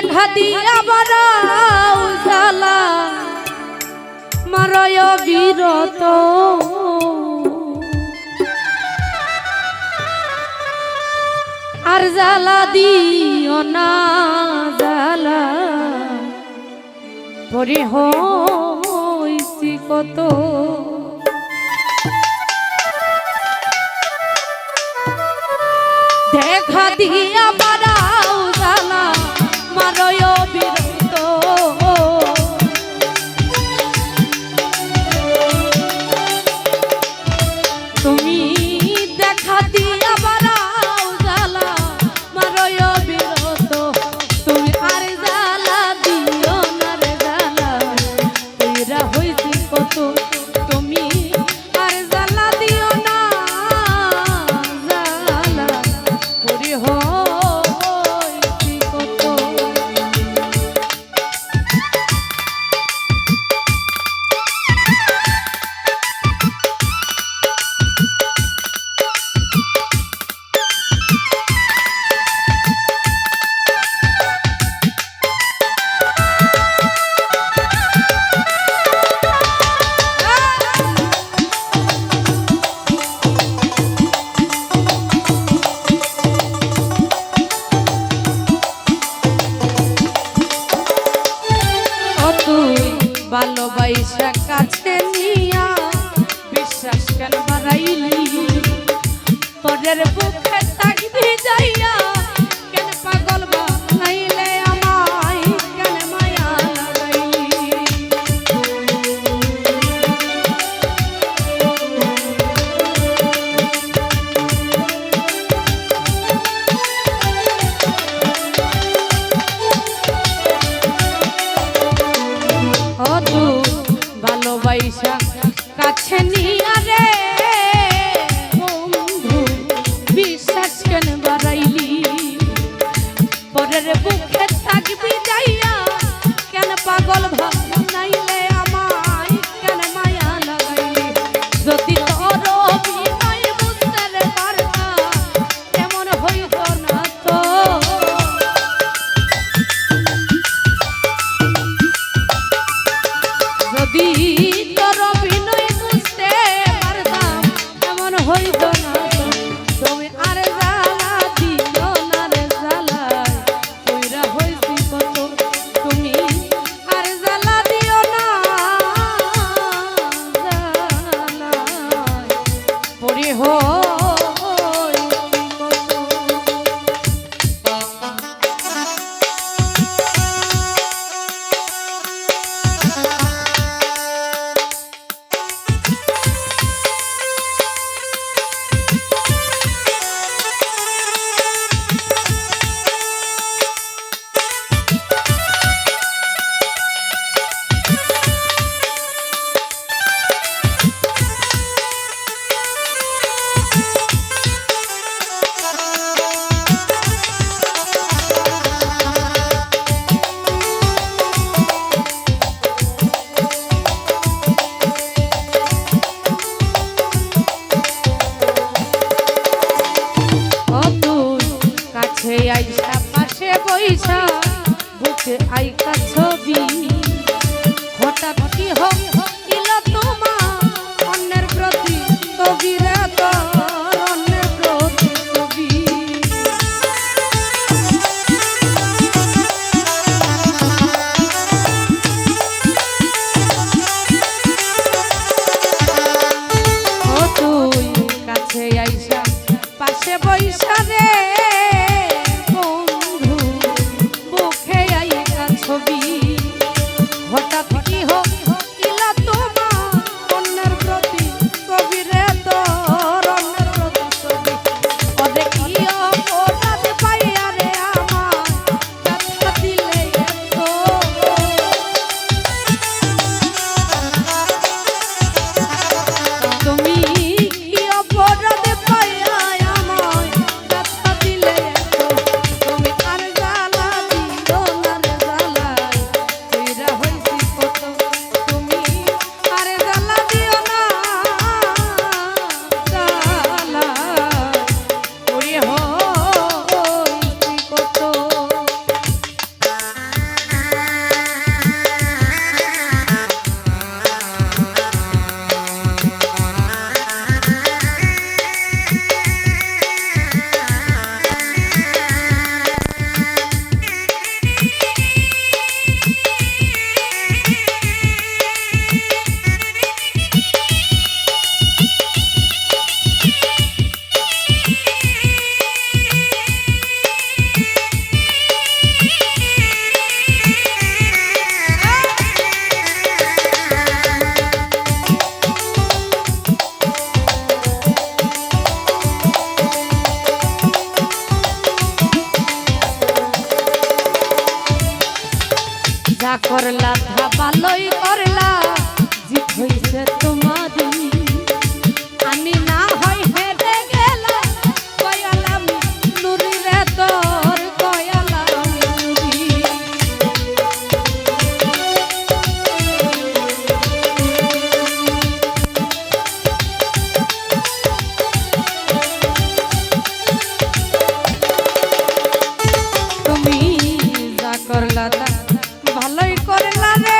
দেখা দিয়া বারাও জ্বালা মারয় বিরত আর জ্বালা দিও না জ্বালা পরে হইছি কত দেখা দিয়া বারাও জ্বালা মারয় বিরত তুমি দেখা দিয়া বারাও জ্বালা মারয় বিরত তুমি আর জ্বালা দিও না রে জ্বালা এরা হইছি কত তুমি আর জ্বালা দিও না জ্বালা করে হইছি কত ভালোবাসা কাছে নিয়া বিশ্বাস কেন বাড়াইলি পরের বুকে থাকবি যাইয়া কেন পাগল বানাইলে আমায় কেন মায়া লাগাইলি ভালোবাসা কাছে নিয়া রে বন্ধু বিশ্বাস কেন বাড়াইলি পরের বুকে থাকবি যাইয়া কেন পাগল ভাবনাইলে আমায় কেন মায়া লাগাইলি যদি তোর অভিনয় বুঝতে পারতাম কেমন হইত না তো যদি তোর অভিনয় বুঝতে পারতাম এমন হইত না তুমি আর জ্বালা দিও না রে জ্বালা কইরা হইছি কত তুমি আর জ্বালা দিও না জ্বালা পরে হইছি কত আইসা পাশে বইসা বুকে আইকা ছবি হঠাৎ কি হইল তোমার অন্যের প্রতি ছবি রে তোর অন্যের প্রতি ছবি ও তুই কাছে আইসা পাশে বইসা রে হঠাৎ কি হইল তোমার অন্যের প্রতি ছবি রে তোর অন্যের প্রতি ছবি ওরে কি অপরাধ পাইয়া রে আমার কথা দিলে তুমি কি অপরাধ পাইয়া আমার কথা দিলে তুমি আর জ্বালা দিও না রে জ্বালা যা করলা তা ভালোই করলা, জিত হইছে তোমারই। আমি না হয় হেরে গেলাম, কয়ালাম নুরি রে তোর, কয়ালাম নুরি। তুমি যা করলা তা ভালোই করলা রে।